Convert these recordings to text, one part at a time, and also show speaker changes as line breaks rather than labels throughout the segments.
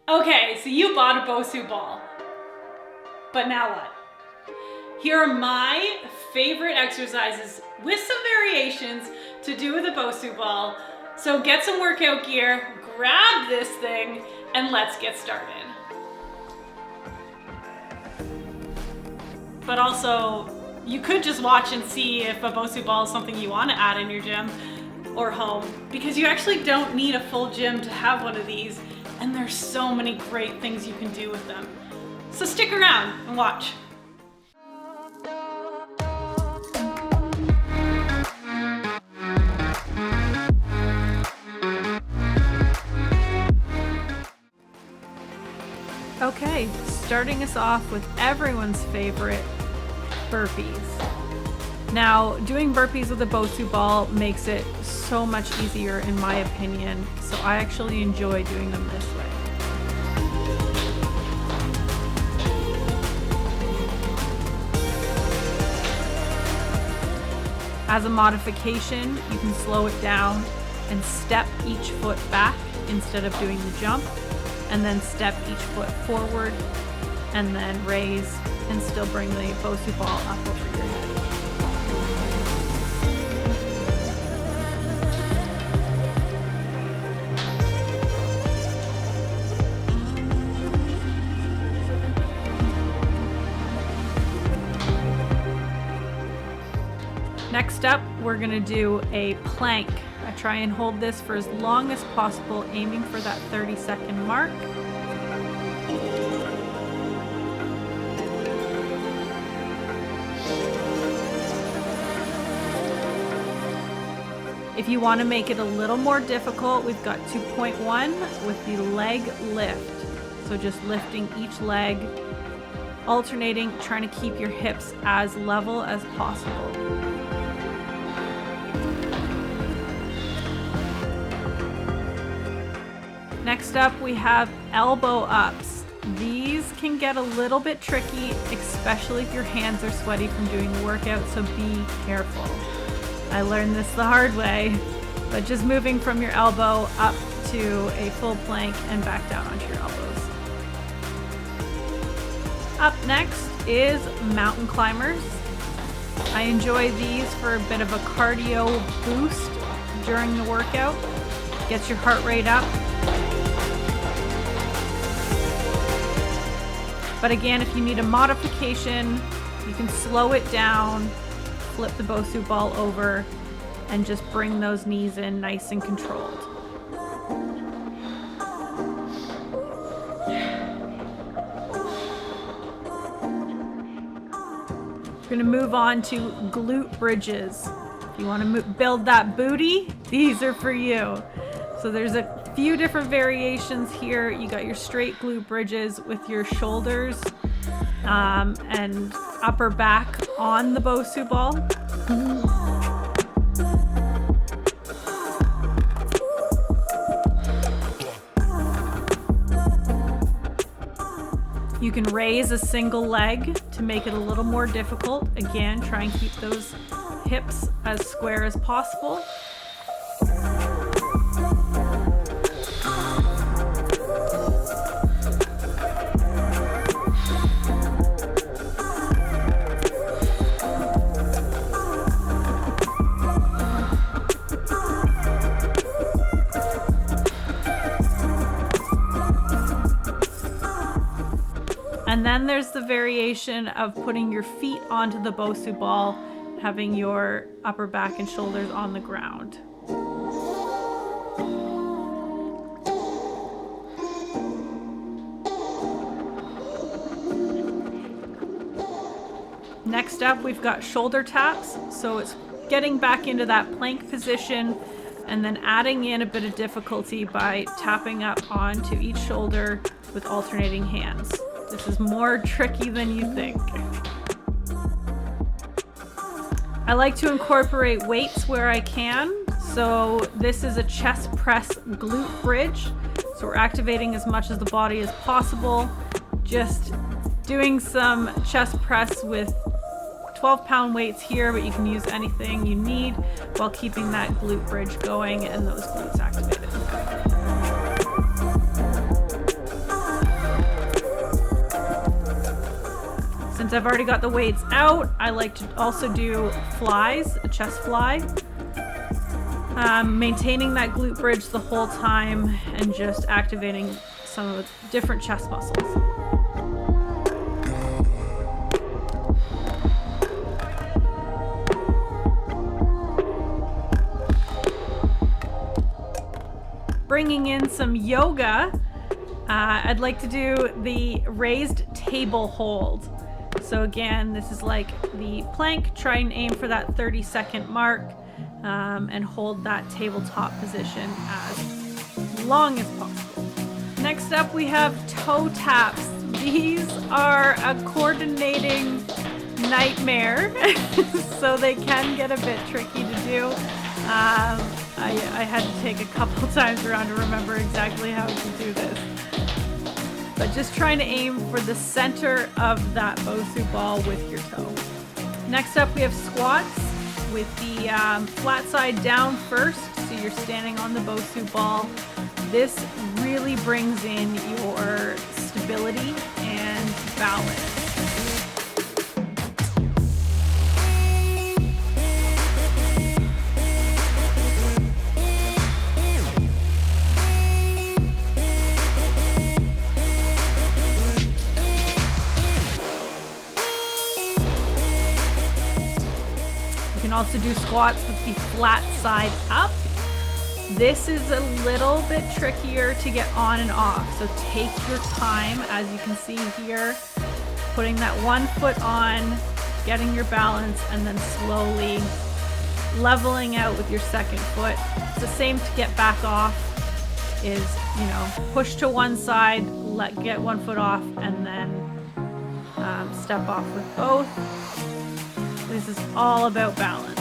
Okay, so you bought a Bosu ball, but now what? Here are my favorite exercises with some variations to do with a Bosu ball. So get some workout gear, grab this thing, and let's get started. But also, you could just watch and see if a Bosu ball is something you want to add in your gym or home, because you actually don't need a full gym to have one of these, and there's so many great things you can do with them. So stick around and watch. Okay, starting us off with everyone's favorite, burpees. Now, doing burpees with a Bosu ball makes it so much easier in my opinion, so I actually enjoy doing them this way. As a modification, you can slow it down and step each foot back instead of doing the jump, and then step each foot forward, and then raise and still bring the Bosu ball up over your head. Next up, we're gonna do a plank. I try and hold this for as long as possible, aiming for that 30-second mark. If you want to make it a little more difficult, we've got 2.1 with the leg lift. So just lifting each leg, alternating, trying to keep your hips as level as possible. Next up, we have elbow ups. These can get a little bit tricky, especially if your hands are sweaty from doing the workout, so be careful. I learned this the hard way, but just moving from your elbow up to a full plank and back down onto your elbows. Up next is mountain climbers. I enjoy these for a bit of a cardio boost during the workout. Gets your heart rate up. But again, if you need a modification, you can slow it down, flip the Bosu ball over, and just bring those knees in nice and controlled. We're gonna move on to glute bridges. If you wanna build that booty, these are for you. So there's a few different variations here. You got your straight glute bridges with your shoulders and upper back on the Bosu ball. You can raise a single leg to make it a little more difficult. Again, try and keep those hips as square as possible. And then there's the variation of putting your feet onto the Bosu ball, having your upper back and shoulders on the ground. Next up, we've got shoulder taps. So it's getting back into that plank position and then adding in a bit of difficulty by tapping up onto each shoulder with alternating hands. This is more tricky than you think. I like to incorporate weights where I can. So this is a chest press glute bridge. So we're activating as much of the body as possible. Just doing some chest press with 12-pound weights here, but you can use anything you need while keeping that glute bridge going and those glutes activated. Once I've already got the weights out, I like to also do flies, a chest fly. Maintaining that glute bridge the whole time and just activating some of the different chest muscles. Bringing in some yoga, I'd like to do the raised table hold. So again, this is like the plank. Try and aim for that 30-second mark and hold that tabletop position as long as possible. Next up, we have toe taps. These are a coordinating nightmare, so they can get a bit tricky to do. I had to take a couple times around to remember exactly how to do this. But just trying to aim for the center of that Bosu ball with your toe. Next up, we have squats with the flat side down first, so you're standing on the Bosu ball. This really brings in your stability and balance. Also do squats with the flat side up. This is a little bit trickier to get on and off, so take your time. As you can see here, putting that one foot on, getting your balance, and then slowly leveling out with your second foot. It's the same to get back off, is, push to one side, get one foot off, and then step off with both. This is all about balance.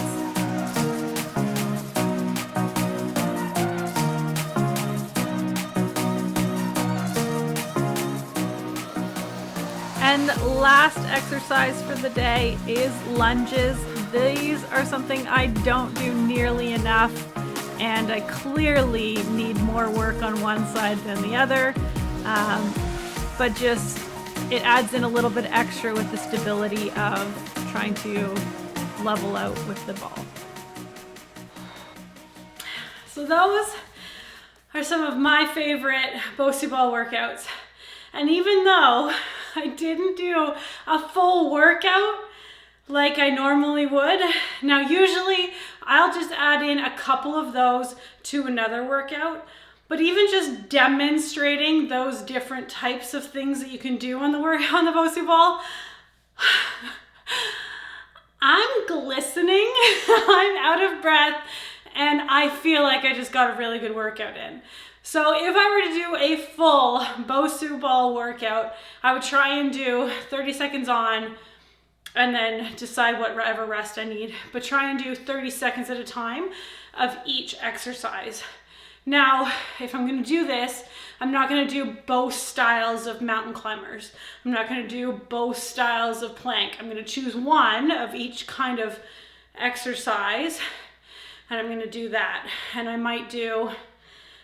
And last exercise for the day is lunges. These are something I don't do nearly enough, and I clearly need more work on one side than the other. But just, it adds in a little bit extra with the stability of trying to level out with the ball. So those are some of my favorite Bosu ball workouts. And even though I didn't do a full workout like I normally would, now usually I'll just add in a couple of those to another workout, but even just demonstrating those different types of things that you can do on the Bosu ball, I'm glistening, I'm out of breath, and I feel like I just got a really good workout in. So if I were to do a full Bosu ball workout, I would try and do 30 seconds on and then decide whatever rest I need, but try and do 30 seconds at a time of each exercise. Now, if I'm gonna do this, I'm not gonna do both styles of mountain climbers. I'm not gonna do both styles of plank. I'm gonna choose one of each kind of exercise, and I'm gonna do that. And I might do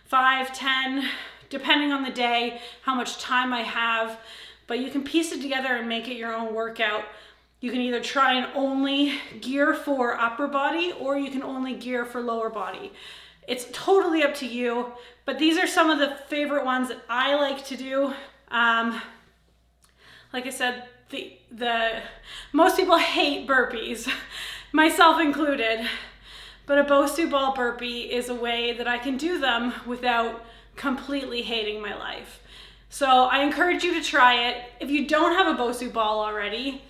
5, 10, depending on the day, how much time I have, but you can piece it together and make it your own workout. You can either try and only gear for upper body, or you can only gear for lower body. It's totally up to you, but these are some of the favorite ones that I like to do. Like I said, most people hate burpees, myself included, but a Bosu ball burpee is a way that I can do them without completely hating my life. So I encourage you to try it. If you don't have a Bosu ball already,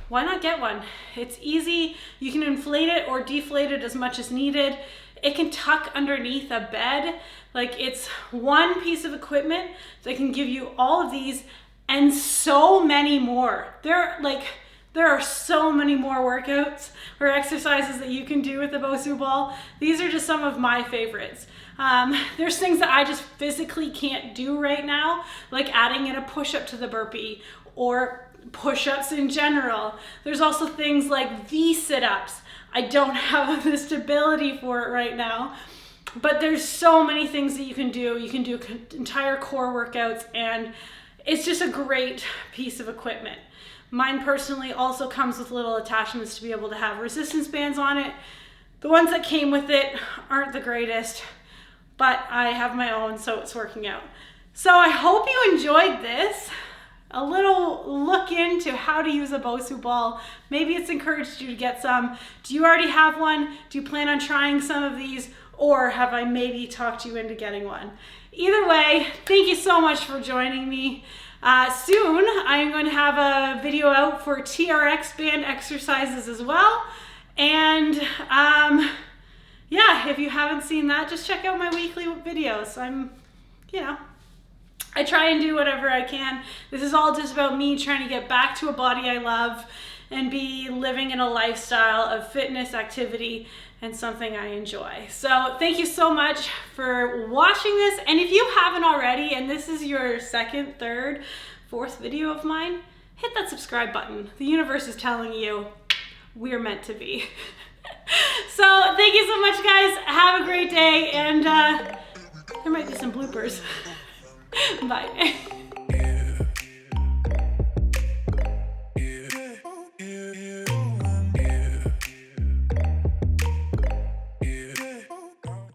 why not get one? It's easy. You can inflate it or deflate it as much as needed. It can tuck underneath a bed. Like, it's one piece of equipment that can give you all of these and so many more. There are so many more workouts or exercises that you can do with the Bosu ball. These are just some of my favorites. There's things that I just physically can't do right now, like adding in a push-up to the burpee or push-ups in general. There's also things like V sit-ups. I don't have the stability for it right now, but there's so many things that you can do. You can do entire core workouts, and it's just a great piece of equipment. Mine personally also comes with little attachments to be able to have resistance bands on it. The ones that came with it aren't the greatest, but I have my own, so it's working out. So I hope you enjoyed this. A little look into how to use a Bosu ball. Maybe it's encouraged you to get some. Do you already have one? Do you plan on trying some of these? Or have I maybe talked you into getting one? Either way, thank you so much for joining me. Soon, I'm going to have a video out for TRX band exercises as well. And yeah, if you haven't seen that, just check out my weekly videos. I try and do whatever I can. This is all just about me trying to get back to a body I love and be living in a lifestyle of fitness, activity, and something I enjoy. So thank you so much for watching this. And if you haven't already, and this is your second, third, fourth video of mine, hit that subscribe button. The universe is telling you we're meant to be. So thank you so much, guys. Have a great day. And there might be some bloopers. Bye.